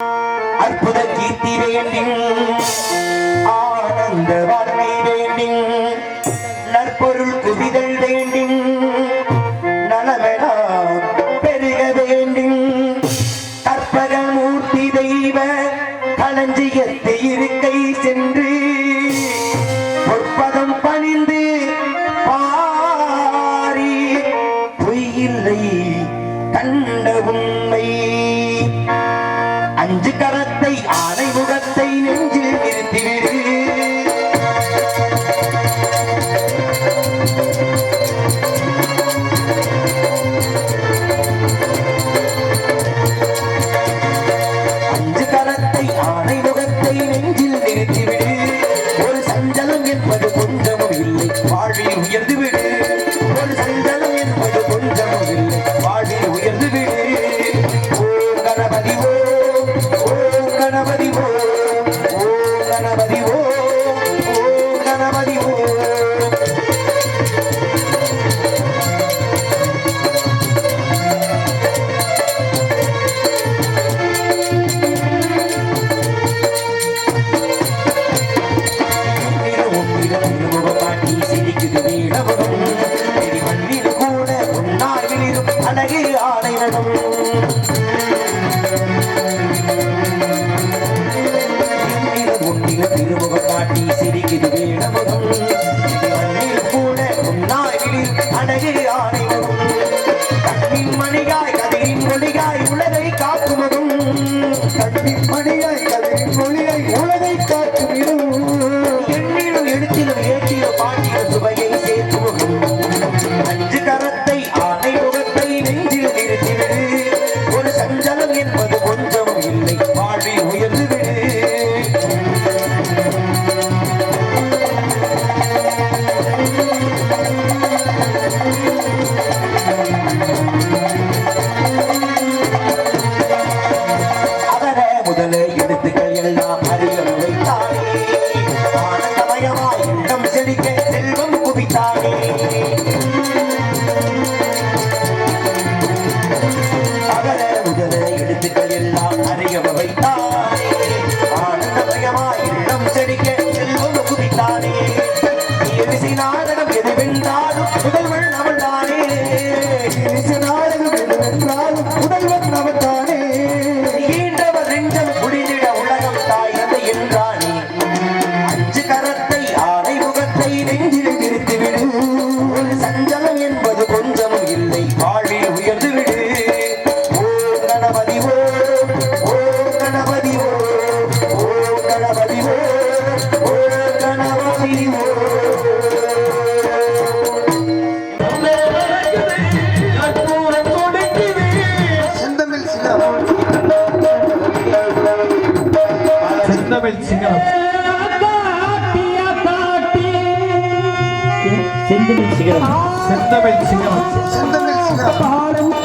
அற்புத கீர்த்தி வேண்டின் ஆனந்த வாழ்க்கை வேண்டின் நற்பொருள் குவிதல் வேண்டின் நலமெல்லாம் பெருக வேண்டின் கற்பக மூர்த்தி தெய்வ களஞ்சியத்தை இருக்கை சென்று பொற்பதம் பணிந்து பாரி பொய்யில்லை கண்ட உண்மை அஞ்சு கரத்தை ஆனை முகத்தை நெஞ்சில் நிறுத்திவிடு அஞ்சு கரத்தை ஆனை முகத்தை நெஞ்சில் நிறுத்திவிடு ஒரு சஞ்சலம் என்பது கொஞ்சமும் இல்லை வாழ்வில் உயர்ந்துவிடு ஒரு சஞ்சலம் என்பது கொஞ்சமும் இல்லை வாழ்வில் உயர்ந்துவிடு கணபதி ஓம் கணபதி ஓம் கணபதி ஓம் கணபதி திருமுகமாட்டி சிரிக்குது வீடவரும் மண்ணில் கூட உன்னார் விளிரும் அழகு ஆடை நடும் திருமுக காட்டி சிரிக்குது வேடமுகம் கூட உன்னாயில் அழகு ஆணைவரும் கண்ணின் மணியாய் கதிரின் மொழியாய் உலகை காக்குமதும் கண்ணின் மணியாய் கதிரின் மொழியாய் உலகை காக்கும் எண்ணிலும் எழுத்திலும் ஏற்றிலும் பாட்டிலும் சுவையை சேர்த்துமுகம் அஞ்சு கரத்தை ஆணை முகத்தை நெஞ்சில் நிறுத்திவிடு ஒரு சஞ்சலம் என்பது கொஞ்சம் இல்லை வாழ்வில் உயர்ந்துவிடு எழுத்துக்கள் எல்லாம் அறிய வைத்தானே ஆனந்தமயமாய் உள்ளம் செழிக்க செல்வம் குவித்தானே அகர முதல எழுத்துக்கள் எல்லாம் அறிய வைத்தானே ஆனந்தமயமாய் உள்ளம் செழிக்க செல்வம் குவித்தானே இசை நாடகம் எது வென்றாலும் முதல்வன் அவள் தானே இசை நாடகம் எது வென்றாலும் முதல்வன் அவள் தானே ஈன்றவர் நெஞ்சம் குடிந்திட உலகம் தாயது என்றானே அஞ்சு கரத்தை ஆனை முகத்தை நெஞ்சில் நிறுத்திவிடு ஒரு சஞ்சலம் என்பது கொஞ்சமும் இல்லை வாழ்வில் உயர்ந்துவிடு ஓம் கணபதி ஓம் கணபதி ஓம் கணபதி ஓம் கணபதி செந்தமிழ் சிங்கம் செந்தமிழ் சிகரம் செந்தமிழ் சிங்கம் செந்தமிழ் சிகரம்